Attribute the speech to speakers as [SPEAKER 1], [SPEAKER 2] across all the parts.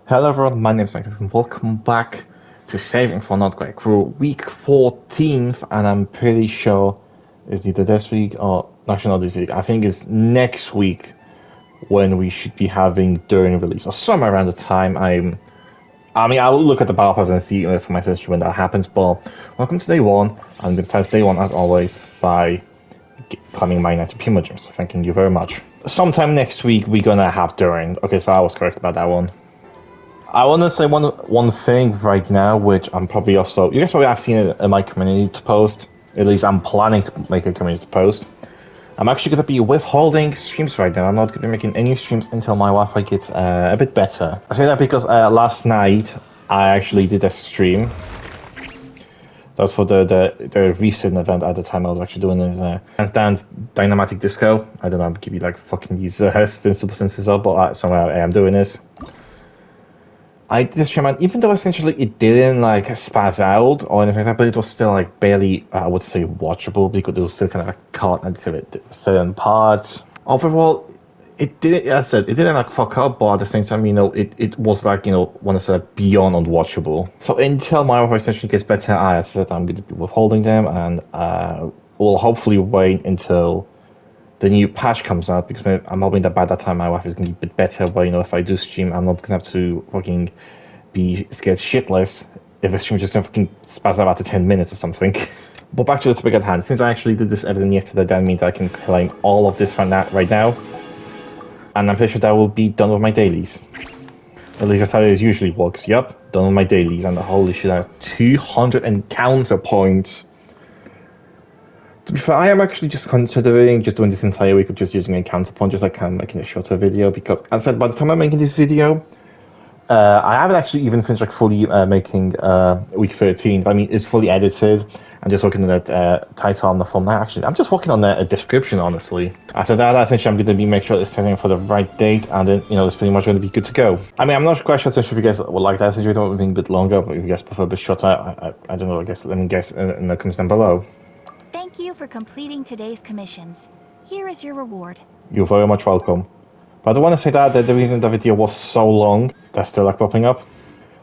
[SPEAKER 1] Hello everyone, my name is Nicholas and welcome back to Saving for Not Great Crew week 14th, and I'm pretty sure it's either this week or actually not this week. I think it's next week when we should be having during release or somewhere around the time. I'll look at the battle pass and see for my session when that happens, but welcome to day one. I'm going to start day one as always by claiming my 90 Puma gems, so thanking you very much. Sometime next week we're gonna have during. Okay, so I was correct about that one. I want to say one thing right now, which I'm probably also, you guys probably have seen it in my community post. At least I'm planning to make a community post. I'm actually going to be withholding streams right now. I'm not going to be making any streams until my Wi-Fi gets a bit better. I say that because last night I actually did a stream. That was for the recent event at the time I was actually doing this Dance Dance Dynamatic Disco. I don't know, I'm give you like fucking these spin super senses up, but somehow I am doing this. I did this stream, and even though essentially it didn't like spaz out or anything like that, but it was still like barely, I would say, watchable because it was still kind of like caught into certain parts. Overall, it didn't, as I said, it didn't like fuck up, but at the same time, it was like, when it's beyond unwatchable. So until my Wi-Fi essentially gets better, as I said, I'm going to be withholding them, and we'll hopefully wait until the new patch comes out, because I'm hoping that by that time my Wi-Fi is going to be a bit better, but if I do stream, I'm not going to have to fucking be scared shitless if the stream just going to fucking spaz out after 10 minutes or something. But back to the topic at hand. Since I actually did this editing yesterday, that means I can claim all of this right now, and I'm pretty sure that will be done with my dailies. At least that's how it usually works. Yup, done with my dailies, and holy shit, I have 200 encounter points. To be fair, I am actually just considering just doing this entire week of just using a counterpoint, just like kind of making a shorter video, because as I said, by the time I'm making this video, I haven't actually even finished like fully making week 13. I mean, it's fully edited. I'm just working on that title on the thumbnail. Actually, I'm just working on a description, honestly. After that, essentially, I'm going to be make sure it's setting for the right date, and then it's pretty much going to be good to go. I mean, I'm not quite sure if you guys would like that. Essentially, don't being a bit longer, but if you guys prefer a bit shorter, I don't know. I guess let me guess in the comments down below.
[SPEAKER 2] Thank you for completing today's commissions. Here is your reward.
[SPEAKER 1] You're very much welcome. But I want to say that the reason the video was so long, that's still like popping up.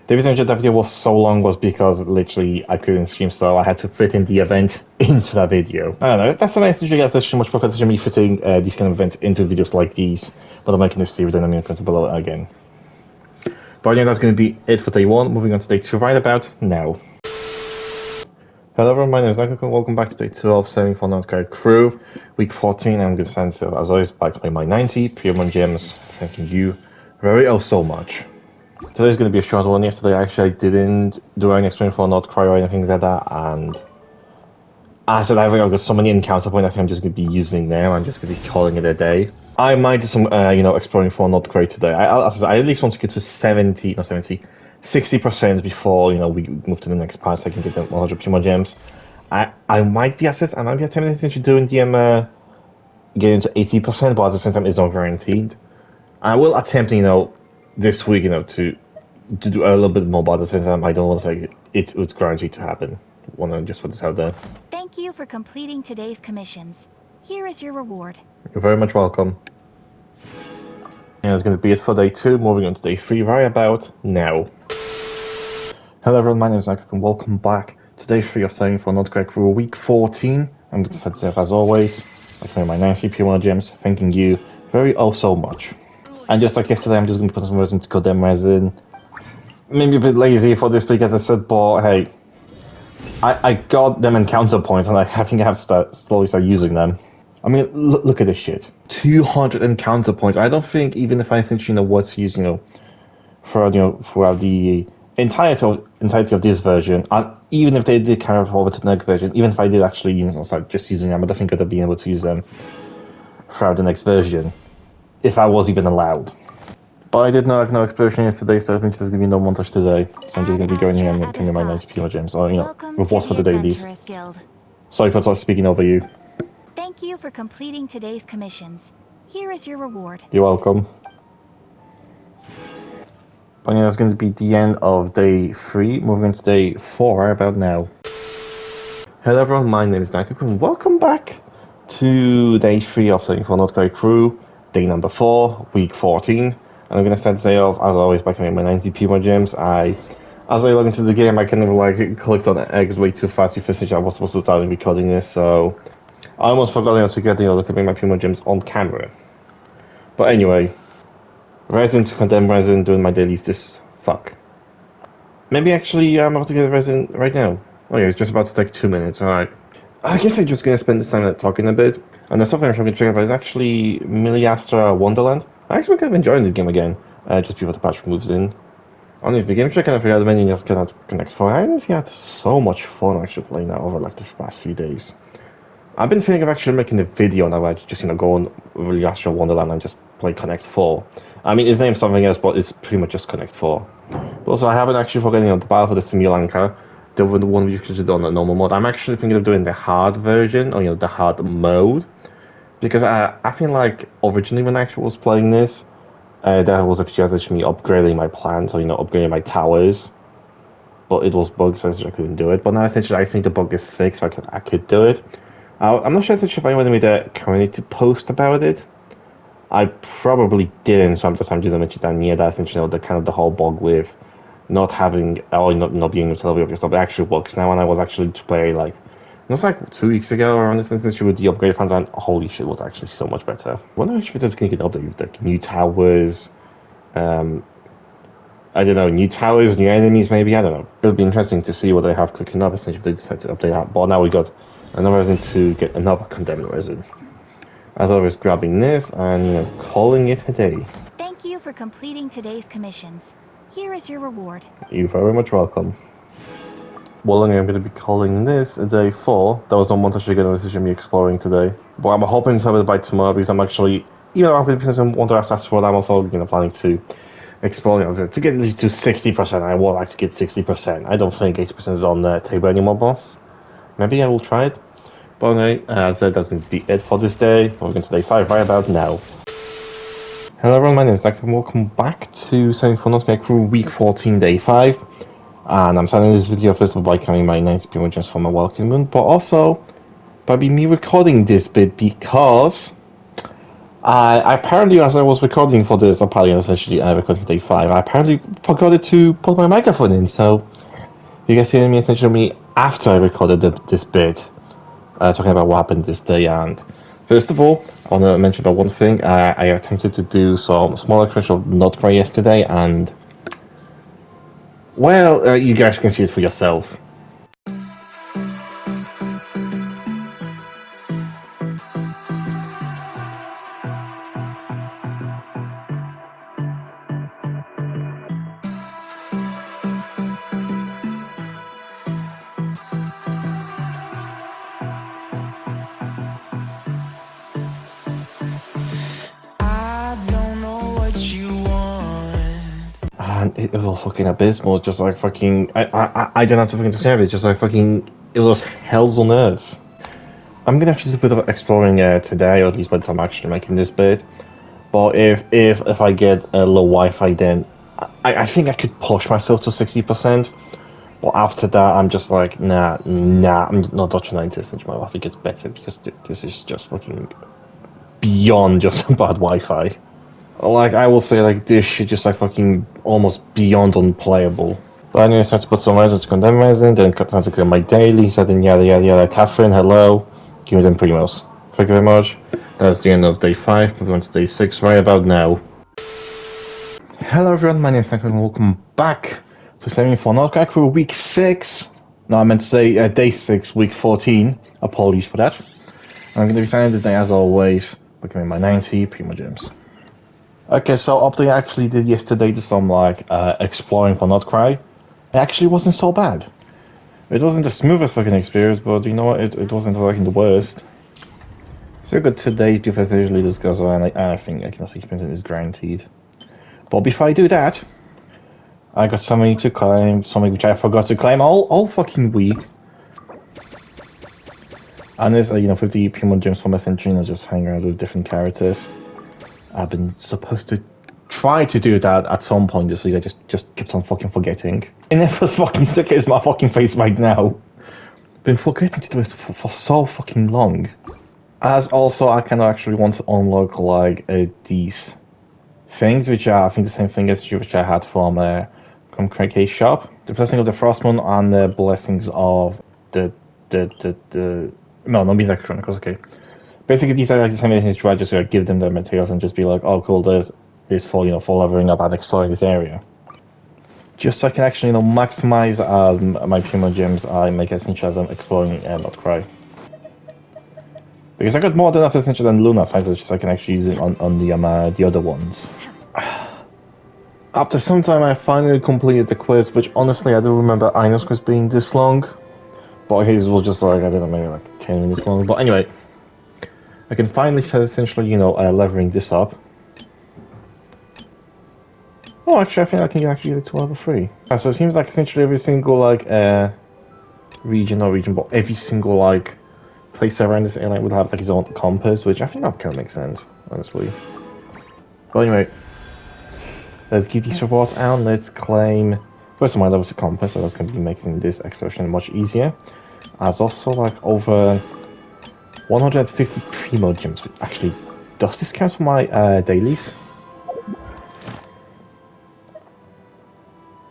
[SPEAKER 1] The reason that video was so long was because literally I couldn't stream, so I had to fit in the event into that video. I don't know, that's a nice thing, guys. That's too much prefer to me fitting these kind of events into videos like these. But I'm making this series, then I'm going to below again. But anyway, that's going to be it for day one. Moving on to day two right about now. Hello everyone, my name is Nicholas, welcome back to day 2 of Saving for Not Great Crew, week 14. I'm going to send, as always, by claiming my 90 Puma gems. Thanking you very so much. Today's going to be a short one. Yesterday actually I didn't do any explanation for Not Krai or anything like that, and as I said, I've got so many encounter points, I think I'm just going to be using them. I'm just going to be calling it a day. I might do some, exploring for Not Krai today. I at least want to get to 60% before we move to the next part, so I can get them 100 Puma gems. I might be attempting to doing the getting to 80%, but at the same time it's not guaranteed. I will attempt, this week, to do a little bit more, but at the same time I don't want to say it's guaranteed to happen. Want to just put this out there.
[SPEAKER 2] Thank you for completing today's commissions. Here is your reward.
[SPEAKER 1] You're very much welcome. And that's going to be it for day 2. Moving on to day 3 right about now. Hello everyone, my name is Nicholas and welcome back to day 3 of Saving for Not Great Crew week 14. I'm going to set this up as always. I my 90 Puma gems, thanking you very so much. And just like yesterday, I'm just going to put some resin to goddamn resin. Maybe a bit lazy for this week, as I said, but hey, I got them encounter points, and I think I have to slowly start using them. I mean, look at this shit. 200 encounter points. I don't think, even if I think what to use, throughout the entirety of this version, and even if they did carry over to the next version, even if I did actually start just using them, I don't think I'd have been able to use them throughout the next version, if I was even allowed. But I did no explosion yesterday, so I think there's going to be no montage today. So I'm just going to be going here and getting my 90 Puma gems, or rewards for the dailies. Sorry for speaking over you.
[SPEAKER 2] Thank you for completing today's commissions. Here is your reward.
[SPEAKER 1] You're welcome. But that's going to be the end of day 3. Moving on to day 4 about now. Hello everyone, my name is Nicholas and welcome back to day 3 of Saving for Not Great Crew, day number 4, week 14. And I'm gonna start the day off, as always, by coming my 90 Primo gems. As I log into the game, I kind of like clicked on eggs way too fast before I was supposed to start recording this, so I almost forgot to get, look at my Primo gems on camera. But anyway, resin to condemn resin, doing my dailies this fuck. Maybe actually I'm about to get resin right now. Oh yeah, it's just about to take 2 minutes, alright. I guess I'm just gonna spend this time talking a bit. And the stuff I'm trying to check out is actually Miliastra Wonderland. I actually kind of enjoying this game again, just before the patch moves in. Honestly, the game should kind of figure out the menu just cannot connect phone. I honestly had so much fun actually playing that over like the past few days. I've been thinking of actually making a video now where I just go on really Astro Wonderland and just play Connect 4. I mean, his name's something else, but it's pretty much just Connect 4. But also, I haven't actually forgotten the battle for the Simulanka, the one we usually do on the normal mode. I'm actually thinking of doing the hard version, or the hard mode, because I feel like originally when I actually was playing this, there was a feature that me upgrading my plants, or upgrading my towers, but it was bugged, so I couldn't do it. But now essentially, I think the bug is fixed, so I could do it. I'm not sure if anyone made a community post about it. I probably didn't, so I'm just mentioning that near that essentially the kind of the whole bug with not having or not being able to level up your stuff. It actually works now, and I was actually to play like it was like 2 weeks ago around this instance with the upgrade plans, and holy shit, it was actually so much better. I wonder if there's going to get an update with like new towers, I don't know, new towers, new enemies, maybe. I don't know. It'll be interesting to see what they have cooking up, essentially, if they decide to update that. But now we got another reason to get another condemned resin. As always, grabbing this and calling it a day.
[SPEAKER 2] Thank you for completing today's commissions. Here is your reward.
[SPEAKER 1] You're very much welcome. Well, I'm going to be calling this a day 4. That was not much actually going to me exploring today. But I'm hoping to have it by tomorrow because I'm actually, I'm going to be some Wonder After Sword. I'm also planning to explore to get at least to 60%. I would like to get 60%. I don't think 80% is on the table anymore, but maybe I will try it. But anyway, that doesn't be it for this day. We're going to day 5 right about now. Hello everyone, my name is Zach and welcome back to Saving for Not Crew week 14, day 5. And I'm starting this video first of all by counting my 90 Primo gems for my welcome moon, but also by me recording this bit because I apparently, as I was recording for this, essentially recording for day 5, I apparently forgot to put my microphone in, so you guys hearing me essentially after I recorded this bit, talking about what happened this day. And first of all, I want to mention about one thing. I attempted to do some smaller commercial of Not Krai yesterday, and well, you guys can see it for yourself. And it was all fucking abysmal, just like fucking, I don't have to fucking describe it, just like fucking, it was hells on earth. I'm gonna have to do a bit of exploring today, or at least by the time I'm actually making this bit. But if I get a low Wi-Fi, then I think I could push myself to 60%. But after that, I'm just like, nah, I'm not touching 90% until my Wi-Fi gets better, because this is just fucking beyond just bad Wi-Fi. Like, I will say, like, this shit just, like, fucking almost beyond unplayable. But anyway, I started to put some resin to condemn resin, then cut down to get my daily, said then yada yada yada. Catherine, hello. Give me them primos. Thank you very much. That's the end of day 5. We're going to day 6 right about now. Hello everyone, my name is Nathan and welcome back to Saving for Not Krai Crew week 6. No, I meant to say day 6, week 14. Apologies for that. I'm going to be signing this day as always by giving my 90 Primo gems. Okay, so update I actually did yesterday to some like exploring for Not Krai. It actually wasn't so bad. It wasn't the smoothest fucking experience, but you know what, it wasn't fucking the worst. So good today because I usually this goes on, and I think like 6% is guaranteed. But before I do that, I got something to claim, something which I forgot to claim all fucking week. And there's 50 Primo gems for Messenger, just hanging around with different characters. I've been supposed to try to do that at some point this week. I just kept on fucking forgetting. And it was fucking sick as my fucking face right now. Been forgetting to do it for so fucking long. As also, I kind of actually want to unlock like these things, which are, I think, the same thing as which I had from Krai shop. The blessing of the Frostmoon and the blessings of the no, not Midnight Chronicles. Okay, basically these are like the same things. Try just give them the materials and just be like, oh, cool, there's this for for leveling up and exploring this area. Just so I can actually maximize my Primo gems, I make essentially as I'm exploring not Krai. Because I got more than enough essential than Luna size, so I can actually use it on the other ones. After some time, I finally completed the quest, which honestly I don't remember Ino's quest being this long. But his was just like, I don't know, maybe like 10 minutes long. But anyway, I can finally start essentially, levering this up. Oh, actually, I think I can actually get it to level 3. So it seems like essentially every single region, but every single place around this area would have like his own compass, which I think that kind of makes sense, honestly. But anyway, let's give these rewards out. Let's claim. First of all, that was a compass, so that's going to be making this exploration much easier. There's also like over 150 Primo gems. Actually, does this count for my dailies?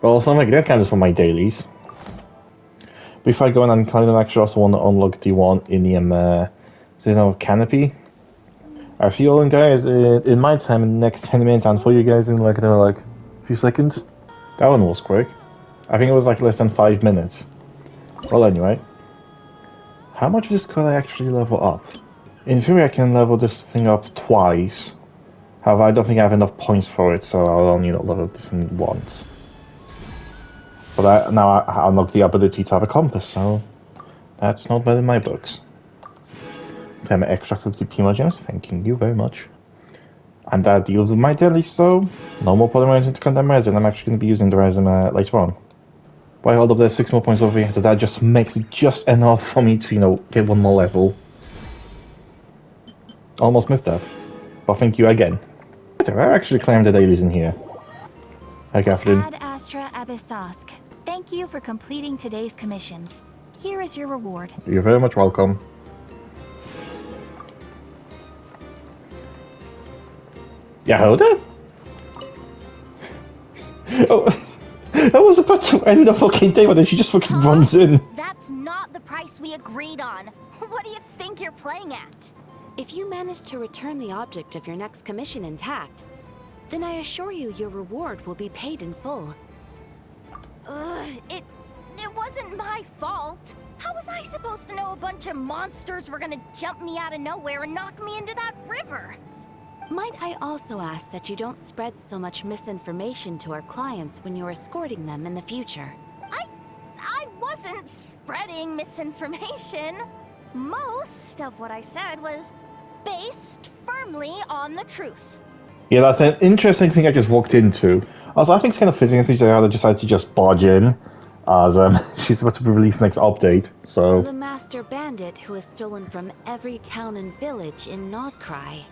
[SPEAKER 1] Well, something like that counts for my dailies. Before I go on and claim them, actually also want to unlock the one in the canopy. I'll see you all guys in my time in the next 10 minutes and for you guys in like another a few seconds. That one was quick. I think it was like less than 5 minutes. Well, anyway. How much of this could I actually level up? In theory, I can level this thing up twice. However, I don't think I have enough points for it, so I'll only level it once. But now I unlock the ability to have a compass, so that's not bad in my books. Okay, my extra 50 Primo gems, thanking you very much. And that deals with my daily, so no more putting resin to condemn resin. I'm actually going to be using the resin later on. But I hold up, there's 6 more points over here, so that just makes it just enough for me to, get one more level. Almost missed that. But thank you again. So I actually claimed the dailies in here. Hi, Catherine.
[SPEAKER 2] Ad Astra Abyssosk. Thank you for completing today's commissions. Here is your reward.
[SPEAKER 1] You're very much welcome. Yehoda? Oh, I was about to end the fucking day, but then she just fucking runs in.
[SPEAKER 3] That's not the price we agreed on. What do you think you're playing at?
[SPEAKER 4] If you manage to return the object of your next commission intact, then I assure you your reward will be paid in full.
[SPEAKER 3] It wasn't my fault. How was I supposed to know a bunch of monsters were gonna jump me out of nowhere and knock me into that river?
[SPEAKER 4] Might I also ask that you don't spread so much misinformation to our clients when you're escorting them in the future?
[SPEAKER 3] I wasn't spreading misinformation. Most of what I said was based firmly on the truth.
[SPEAKER 1] Yeah, that's an interesting thing I just walked into. Also, I think it's kind of fitting as Jéja decided to just barge in, as she's about to release next update, so...
[SPEAKER 4] The master bandit who has stolen from every town and village in Krai.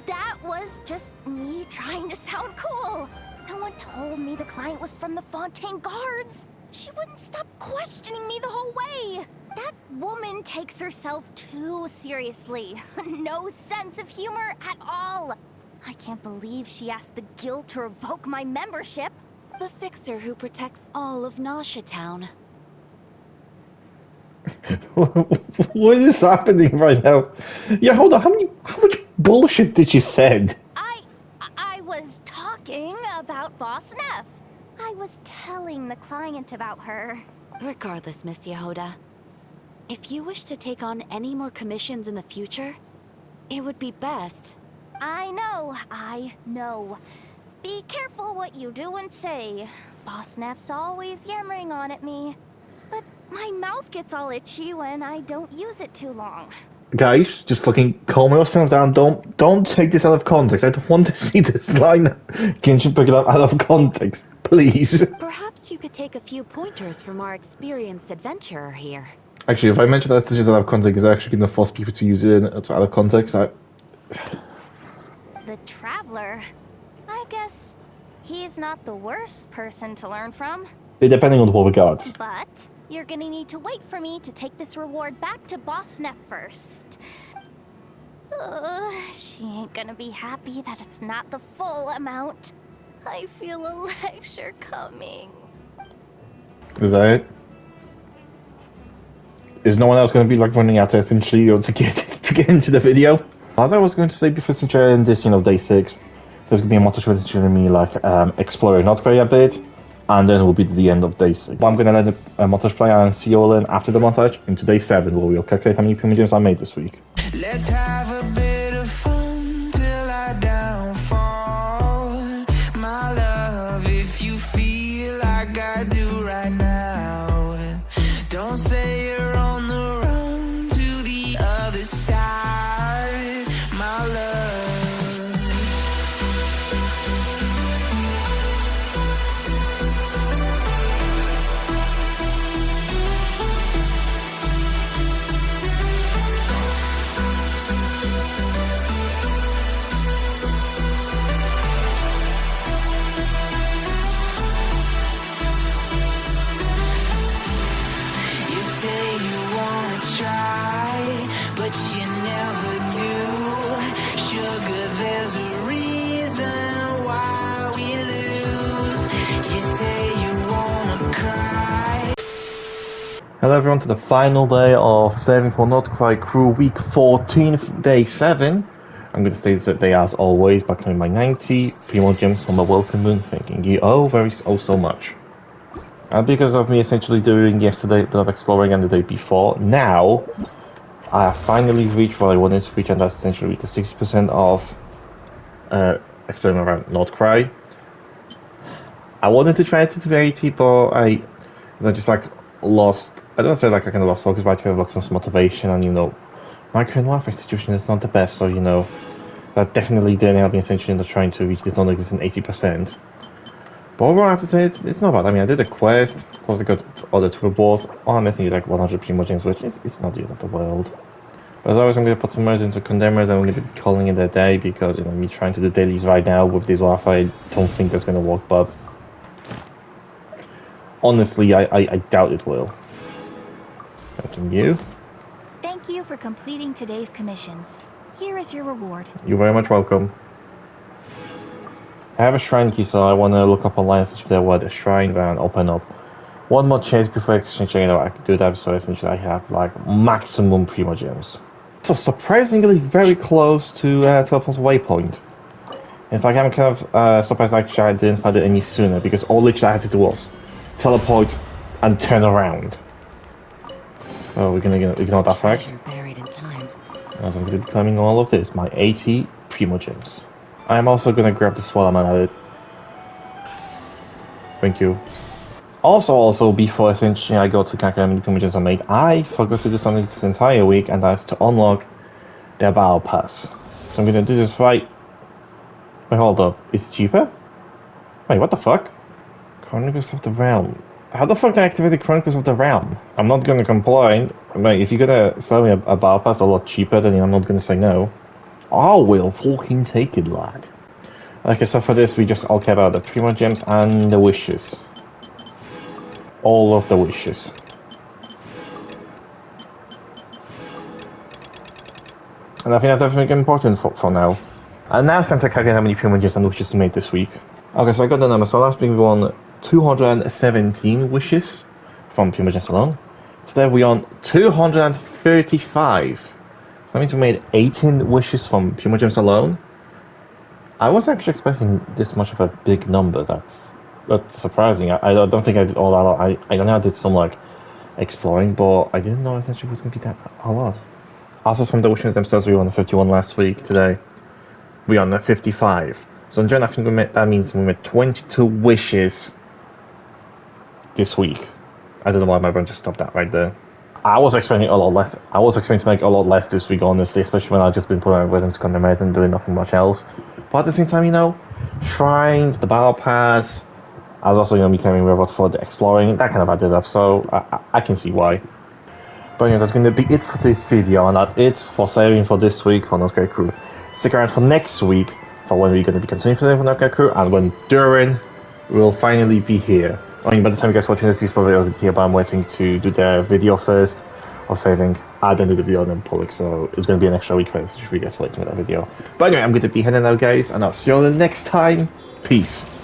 [SPEAKER 3] That was just me trying to sound cool. No one told me the client was from the Fontaine Guards. She wouldn't stop questioning me the whole way. That woman takes herself too seriously. No sense of humor at all. I can't believe she asked the guild to revoke my membership.
[SPEAKER 4] The fixer who protects all of Nasha Town.
[SPEAKER 1] What is happening right now? Yeah, hold on. How much bullshit did you said?
[SPEAKER 3] I was talking about Boss Neff. I was telling the client about her.
[SPEAKER 4] Regardless, Miss Yehoda, if you wish to take on any more commissions in the future, it would be best.
[SPEAKER 3] I know. Be careful what you do and say. Boss Neff's always yammering on at me. But my mouth gets all itchy when I don't use it too long.
[SPEAKER 1] Guys, just fucking calm yourselves down. Don't take this out of context. I don't want to see this line Genshin pick it up out of context, please.
[SPEAKER 4] Perhaps you could take a few pointers from our experienced adventurer here.
[SPEAKER 1] Actually, if I mention that it's just out of context, it's actually going to force people to use it out of context.
[SPEAKER 3] The Traveler? I guess he's not the worst person to learn from.
[SPEAKER 1] Depending on what regards.
[SPEAKER 3] But you're gonna need to wait for me to take this reward back to Boss Neff first. She ain't gonna be happy that it's not the full amount. I feel a lecture coming.
[SPEAKER 1] Is that it? Is no one else going to be like running out essentially to get into the video? As I was going to say before, essentially in this, day 6, there's going to be a montage with essentially me like exploring North Korea a bit, and then it will be the end of day 6. But I'm going to let the montage play and see you all in after the montage into day 7, where we'll calculate how many images I made this week.
[SPEAKER 5] Let's have a bit of fun till I downfall, my love. If you feel like I do right now, don't say you're on the run to the other side, my love. You say you wanna try, but you never do. Sugar, there's a reason why we lose. You say you wanna cry.
[SPEAKER 1] Hello everyone to the final day of Saving for Not Cry Crew week 14, day 7. I'm going to stay that day as always by claiming my 90 primo gems from the welcome moon, thanking you so much. Because of me essentially doing yesterday a bit of exploring and the day before, now I have finally reached what I wanted to reach, and that's essentially the 60% of exploring around North Cry. I wanted to try it to 80, but I just like lost, I don't say like I kind of lost focus, but I kind of lost some motivation, and my current warfare situation is not the best, so that definitely didn't help me essentially in trying to reach this non-existent 80%. But overall I have to say it's not bad. I mean, I did a quest, plus I got other 2 rewards. All I'm missing is like 100 primo gems, which it's not the end of the world. But as always, I'm going to put some mods into Condemners, and I'm going to be calling it a day, because me trying to do dailies right now with this Wi-Fi, I don't think that's going to work, but honestly, I doubt it will. Thank you.
[SPEAKER 2] Thank you for completing today's commissions. Here is your reward.
[SPEAKER 1] You're very much welcome. I have a shrine key, so I want to look up online if there were the shrines and open up one more chase before exchanging. I can do that, so essentially I have like maximum primo gems. So surprisingly very close to 12 waypoint. In fact, I'm kind of surprised actually I didn't find it any sooner, because all literally I had to do was teleport and turn around. Oh, we're gonna ignore that fact.
[SPEAKER 4] Buried in time.
[SPEAKER 1] As I'm going to be claiming all of this, my 80 primo gems. I'm also going to grab the swallow man at it. Thank you. Also, before essentially I go to calculate how many primo gems I made, I forgot to do something this entire week, and that's to unlock the battle pass. So I'm going to do this right. Wait, hold up. It's cheaper? Wait, what the fuck? Chronicles of the Realm. How the fuck did I activate the Chronicles of the Realm? I'm not going to complain. Mate, if you're going to sell me a battle pass a lot cheaper, then I'm not going to say no. I will fucking take it, lad. Okay, so for this, we just all care about the primo gems and the wishes. All of the wishes. And I think that's everything important for now. And now it's time to calculate how many primo gems and wishes we made this week. Okay, so I got the number. So last week we won 217 wishes from primo gems alone. Today we on 235. So that means we made 18 wishes from primo gems alone. I wasn't actually expecting this much of a big number. That's surprising. I don't think I did all that. I know I did some like exploring, but I didn't know essentially it was going to be that a lot. Also, from the wishes themselves, we won 51 last week. Today we on 55. So in general, I think that means we made 22 wishes this week. I don't know why my brain just stopped that right there. I was expecting a lot less. I was expecting to make a lot less this week, honestly, especially when I've just been putting everything into Condemners and doing nothing much else. But at the same time, shrines, the battle pass, I was also going to be claiming rewards for the exploring, that kind of added up, so I can see why. But anyway, that's going to be it for this video, and that's it for saving for this week for North Korea Crew. Stick around for next week for when we're going to be continuing for saving for North Korea Crew, and when Durin will finally be here. I mean, by the time you guys watching this, he's probably already here, but I'm waiting to do the video first of saving at the end of the video in public, so it's going to be an extra request if we get late with that video. But anyway, I'm going to be heading out, guys, and I'll see you all the next time. Peace.